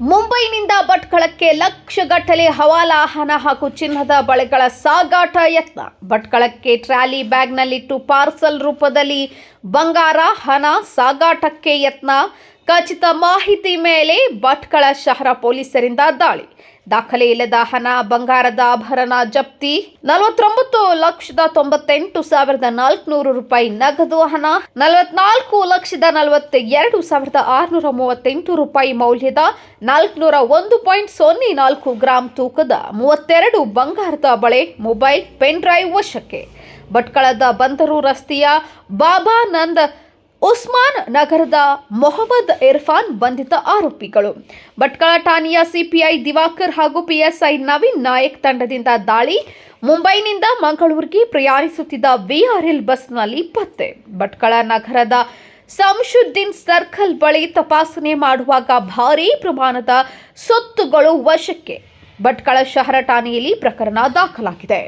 ಮುಂಬೈನಿಂದ ಭಟ್ಕಳಕ್ಕೆ ಲಕ್ಷಗಟ್ಟಲೆ ಹವಾಲಾ ಹಣ ಹಾಗೂ ಚಿನ್ನದ ಬಳೆಗಳ ಸಾಗಾಟ ಯತ್ನ. ಭಟ್ಕಳಕ್ಕೆ ಟ್ರಾಲಿ ಬ್ಯಾಗ್ನಲ್ಲಿಟ್ಟು ಪಾರ್ಸಲ್ ರೂಪದಲ್ಲಿ ಬಂಗಾರ ಹಣ ಸಾಗಾಟಕ್ಕೆ ಯತ್ನ. ಖಚಿತ ಮಾಹಿತಿ ಮೇಲೆ ಭಟ್ಕಳ ಶಹರ ಪೊಲೀಸರಿಂದ ದಾಳಿ. ದಾಖಲೆ ಇಲ್ಲದ ಹಣ, ಬಂಗಾರದ ಆಭರಣ ಜಪ್ತಿ. 49,98,400 ರೂಪಾಯಿ ನಗದು ಹಣ, 44,42,638 ರೂಪಾಯಿ ಮೌಲ್ಯದ 401.04 ಗ್ರಾಂ ತೂಕದ 32 ಬಂಗಾರದ ಬಳೆ, ಮೊಬೈಲ್, ಪೆನ್ ಡ್ರೈವ್ ವಶಕ್ಕೆ. ಭಟ್ಕಳದ ಬಂದರು ರಸ್ತೆಯ ಬಾಬಾನಂದ್ ಉಸ್ಮಾನ್ ನಗರದ ಮೊಹಮ್ಮದ್ ಇರ್ಫಾನ್ ಬಂಧಿತ ಆರೋಪಿಗಳು. ಭಟ್ಕಳ ಠಾಣೆಯ ಸಿಪಿಐ ದಿವಾಕರ್ ಹಾಗೂ ಪಿಎಸ್ಐ ನವೀನ್ ನಾಯಕ್ ತಂಡದಿಂದ ದಾಳಿ. ಮುಂಬೈನಿಂದ ಮಂಗಳೂರಿಗೆ ಪ್ರಯಾಣಿಸುತ್ತಿದ್ದ ವಿಆರ್ಎಲ್ ಬಸ್ನಲ್ಲಿ ಪತ್ತೆ. ಭಟ್ಕಳ ನಗರದ ಸಂಶುದ್ದೀನ್ ಸರ್ಕಲ್ ಬಳಿ ತಪಾಸಣೆ ಮಾಡುವಾಗ ಭಾರೀ ಪ್ರಮಾಣದ ಸೊತ್ತುಗಳು ವಶಕ್ಕೆ. ಭಟ್ಕಳ ಶಹರ ಠಾಣೆಯಲ್ಲಿ ಪ್ರಕರಣ ದಾಖಲಾಗಿದೆ.